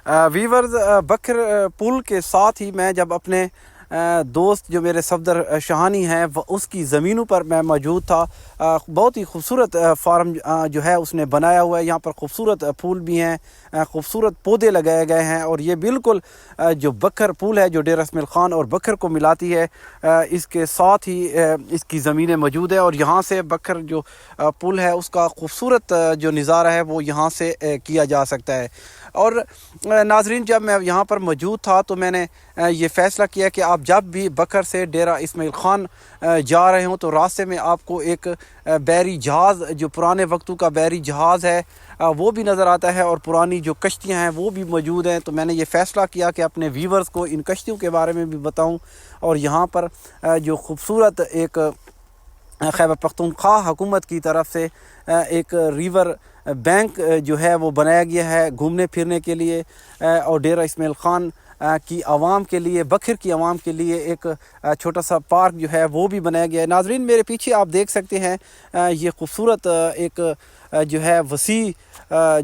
Viewers, بکر پل کے ساتھ ہی میں جب اپنے دوست جو میرے صفدر شہانی ہیں اس کی زمینوں پر میں موجود تھا. بہت ہی خوبصورت فارم جو ہے اس نے بنایا ہوا ہے. یہاں پر خوبصورت پھول بھی ہیں, خوبصورت پودے لگائے گئے ہیں, اور یہ بالکل جو بکر پل ہے جو ڈیرہ اسماعیل خان اور بکر کو ملاتی ہے, اس کے ساتھ ہی اس کی زمینیں موجود ہیں. اور یہاں سے بکر جو پل ہے اس کا خوبصورت جو نظارہ ہے وہ یہاں سے کیا جا سکتا ہے. اور ناظرین, جب میں یہاں پر موجود تھا تو میں نے یہ فیصلہ کیا کہ آپ جب بھی بکر سے ڈیرہ اسماعیل خان جا رہے ہوں تو راستے میں آپ کو ایک بحری جہاز, جو پرانے وقتوں کا بحری جہاز ہے, وہ بھی نظر آتا ہے, اور پرانی جو کشتیاں ہیں وہ بھی موجود ہیں. تو میں نے یہ فیصلہ کیا کہ اپنے ویورز کو ان کشتیوں کے بارے میں بھی بتاؤں, اور یہاں پر جو خوبصورت ایک خیبر پختونخوا حکومت کی طرف سے ایک ریور بینک جو ہے وہ بنایا گیا ہے گھومنے پھرنے کے لیے, اور ڈیرہ اسماعیل خان کی عوام کے لیے, بکر کی عوام کے لیے ایک چھوٹا سا پارک جو ہے وہ بھی بنایا گیا ہے. ناظرین, میرے پیچھے آپ دیکھ سکتے ہیں یہ خوبصورت ایک جو ہے وسیع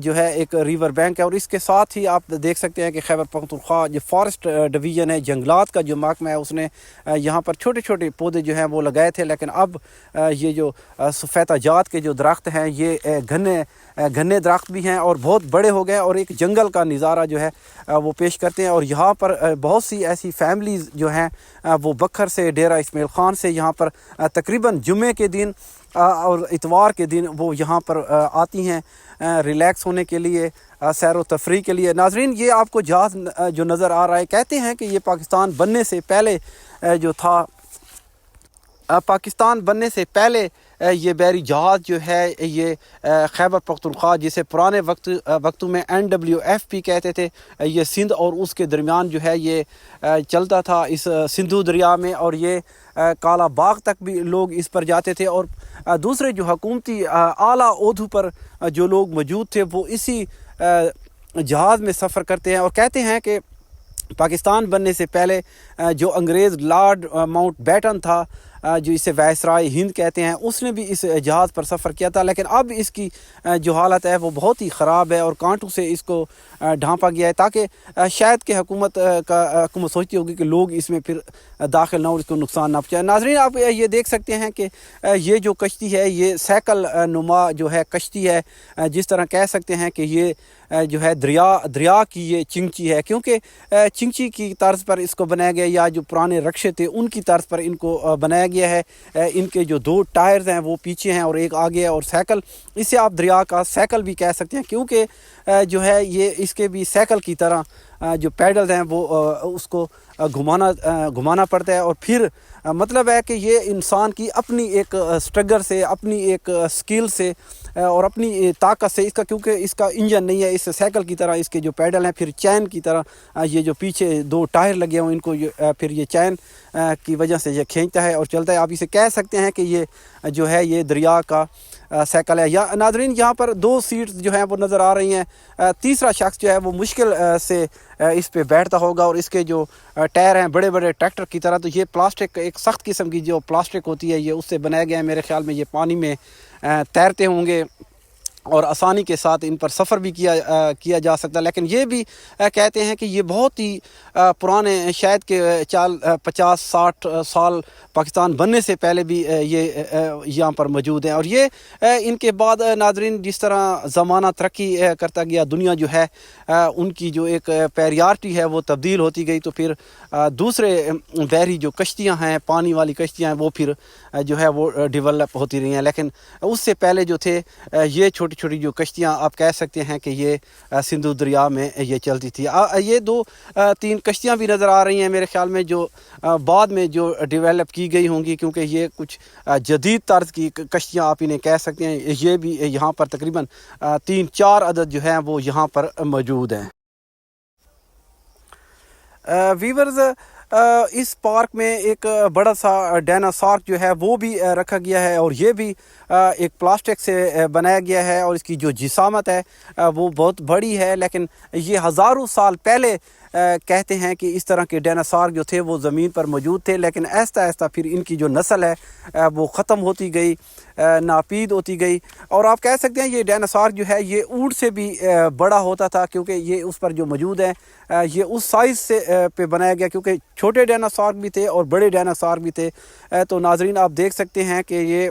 جو ہے ایک ریور بینک ہے, اور اس کے ساتھ ہی آپ دیکھ سکتے ہیں کہ خیبر پختونخوا جو فارسٹ ڈویژن ہے, جنگلات کا جو محکمہ ہے, اس نے یہاں پر چھوٹے چھوٹے پودے جو ہیں وہ لگائے تھے, لیکن اب یہ جو سفیدہ جات کے جو درخت ہیں یہ گھنے درخت بھی ہیں اور بہت بڑے ہو گئے, اور ایک جنگل کا نظارہ جو ہے وہ پیش کرتے ہیں. اور یہاں پر بہت سی ایسی فیملیز جو ہیں وہ بکر سے, ڈیرہ اسماعیل خان سے یہاں پر تقریباً جمعے کے دن اور اتوار کے دن وہ یہاں پر آتی ہیں ریلیکس ہونے کے لیے, سیر و تفریح کے لیے. ناظرین, یہ آپ کو جہاز جو نظر آ رہا ہے, کہتے ہیں کہ یہ پاکستان بننے سے پہلے جو تھا, پاکستان بننے سے پہلے یہ بحری جہاز جو ہے یہ خیبر پختونخوا, جسے پرانے وقتوں میں NWFP کہتے تھے, یہ سندھ اور اس کے درمیان جو ہے یہ چلتا تھا اس سندھو دریا میں, اور یہ کالا باغ تک بھی لوگ اس پر جاتے تھے. اور دوسرے جو حکومتی اعلیٰ عہدوں پر جو لوگ موجود تھے وہ اسی جہاز میں سفر کرتے ہیں, اور کہتے ہیں کہ پاکستان بننے سے پہلے جو انگریز لارڈ ماؤنٹ بیٹن تھا, جو اسے وائسرائے ہند کہتے ہیں, اس نے بھی اس جہاز پر سفر کیا تھا. لیکن اب اس کی جو حالت ہے وہ بہت ہی خراب ہے, اور کانٹوں سے اس کو ڈھانپا گیا ہے, تاکہ شاید کہ حکومت سوچتی ہوگی کہ لوگ اس میں پھر داخل نہ ہو, اس کو نقصان نہ پہنچائے. ناظرین, آپ یہ دیکھ سکتے ہیں کہ یہ جو کشتی ہے یہ سیکل نما جو ہے کشتی ہے, جس طرح کہہ سکتے ہیں کہ یہ جو ہے دریا کی یہ چنگچی ہے, کیونکہ چنگچی کی طرز پر اس کو بنایا گیا, یا جو پرانے رکشے تھے ان کی طرز پر ان کو بنایا گیا ہے. ان کے جو 2 ٹائرز ہیں وہ پیچھے ہیں اور ایک آگے ہے, اور سیکل, اسے آپ دریا کا سیکل بھی کہہ سکتے ہیں, کیونکہ جو ہے یہ اس کے بھی سیکل کی طرح جو پیڈلز ہیں وہ اس کو گھمانا پڑتا ہے. اور پھر مطلب ہے کہ یہ انسان کی اپنی ایک سٹرگل سے, اپنی ایک سکل سے اور اپنی طاقت سے, اس کا کیونکہ اس کا انجن نہیں ہے, اس سائیکل کی طرح اس کے جو پیڈل ہیں, پھر چین کی طرح یہ جو پیچھے 2 ٹائر لگے ہوں ان کو پھر یہ چین کی وجہ سے یہ کھینچتا ہے اور چلتا ہے. آپ اسے کہہ سکتے ہیں کہ یہ جو ہے یہ دریا کا سائیکل ہے. ناظرین, یہاں پر 2 سیٹس جو ہیں وہ نظر آ رہی ہیں, تیسرا شخص جو ہے وہ مشکل سے اس پہ بیٹھتا ہوگا, اور اس کے جو ٹائر ہیں بڑے بڑے ٹریکٹر کی طرح, تو یہ پلاسٹک, ایک سخت قسم کی جو پلاسٹک ہوتی ہے, یہ اس سے بنایا گیا ہے. میرے خیال میں یہ پانی میں تیرتے ہوں گے اور آسانی کے ساتھ ان پر سفر بھی کیا جا سکتا ہے. لیکن یہ بھی کہتے ہیں کہ یہ بہت ہی پرانے, شاید کہ 50-60 سال پاکستان بننے سے پہلے بھی یہ یہاں پر موجود ہیں. اور یہ ان کے بعد ناظرین جس طرح زمانہ ترقی کرتا گیا, دنیا جو ہے ان کی جو ایک پیریارٹی ہے وہ تبدیل ہوتی گئی, تو پھر دوسرے بحری جو کشتیاں ہیں, پانی والی کشتیاں ہیں, وہ پھر جو ہے وہ ڈیولپ ہوتی رہی ہیں. لیکن اس سے پہلے جو تھے یہ چھوٹی چھوٹی جو کشتیاں, آپ کہہ سکتے ہیں کہ یہ سندھو دریا میں یہ چلتی تھی. یہ 2-3 کشتیاں بھی نظر آ رہی ہیں میرے خیال میں, جو بعد میں جو ڈیولپ کی گئی ہوں گی, کیونکہ یہ کچھ جدید طرز کی کشتیاں آپ انہیں کہہ سکتے ہیں. یہ بھی یہاں پر تقریباً 3-4 عدد جو ہیں وہ یہاں پر موجود ہیں. ویورز, اس پارک میں ایک بڑا سا ڈائناسور جو ہے وہ بھی رکھا گیا ہے, اور یہ بھی ایک پلاسٹک سے بنایا گیا ہے اور اس کی جو جسامت ہے وہ بہت بڑی ہے، لیکن یہ ہزاروں سال پہلے کہتے ہیں کہ اس طرح کے ڈیناسور جو تھے وہ زمین پر موجود تھے، لیکن آہستہ آہستہ پھر ان کی جو نسل ہے وہ ختم ہوتی گئی، ناپید ہوتی گئی۔ اور آپ کہہ سکتے ہیں یہ ڈیناسور جو ہے یہ اونٹ سے بھی بڑا ہوتا تھا، کیونکہ یہ اس پر جو موجود ہے یہ اس سائز سے پہ بنایا گیا، کیونکہ چھوٹے ڈیناسور بھی تھے اور بڑے ڈیناسور بھی تھے۔ تو ناظرین آپ دیکھ سکتے ہیں کہ یہ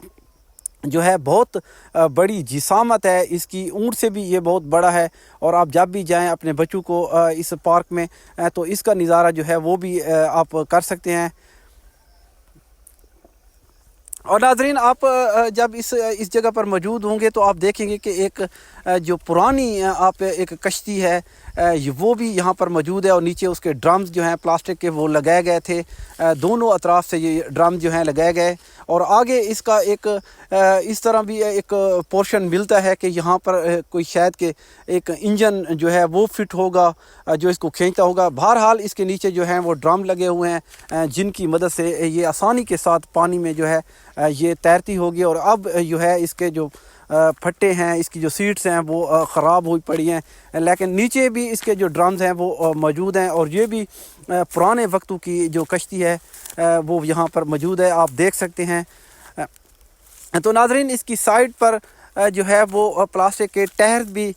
جو ہے بہت بڑی جسامت ہے اس کی، اونٹ سے بھی یہ بہت بڑا ہے۔ اور آپ جب بھی جائیں اپنے بچوں کو اس پارک میں تو اس کا نظارہ جو ہے وہ بھی آپ کر سکتے ہیں۔ اور ناظرین آپ جب اس جگہ پر موجود ہوں گے تو آپ دیکھیں گے کہ ایک جو پرانی آپ ایک کشتی ہے وہ بھی یہاں پر موجود ہے، اور نیچے اس کے ڈرمز جو ہیں پلاسٹک کے وہ لگائے گئے تھے، دونوں اطراف سے یہ ڈرم جو ہیں لگائے گئے۔ اور آگے اس کا ایک اس طرح بھی ایک پورشن ملتا ہے کہ یہاں پر کوئی شاید کہ ایک انجن جو ہے وہ فٹ ہوگا جو اس کو کھینچتا ہوگا۔ بہرحال اس کے نیچے جو ہیں وہ ڈرم لگے ہوئے ہیں جن کی مدد سے یہ آسانی کے ساتھ پانی میں جو ہے یہ تیرتی ہوگی۔ اور اب جو ہے اس کے جو پھٹے ہیں، اس کی جو سیٹس ہیں وہ خراب ہوئی پڑی ہیں، لیکن نیچے بھی اس کے جو ڈرمز ہیں وہ موجود ہیں، اور یہ بھی پرانے وقتوں کی جو کشتی ہے وہ یہاں پر موجود ہے، آپ دیکھ سکتے ہیں۔ تو ناظرین اس کی سائڈ پر جو ہے وہ پلاسٹک کے ٹائر بھی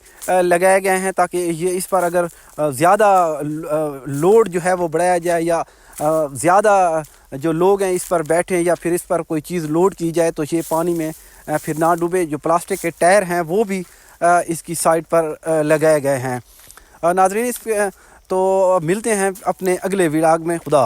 لگائے گئے ہیں تاکہ یہ اس پر اگر زیادہ لوڈ جو ہے وہ بڑھایا جائے یا زیادہ جو لوگ ہیں اس پر بیٹھیں یا پھر اس پر کوئی چیز لوڈ کی جائے تو یہ پانی میں پھر نہ ڈوبے۔ جو پلاسٹک کے ٹائر ہیں وہ بھی اس کی سائڈ پر لگائے گئے ہیں۔ ناظرین تو ملتے ہیں اپنے اگلے ولاگ میں۔ خدا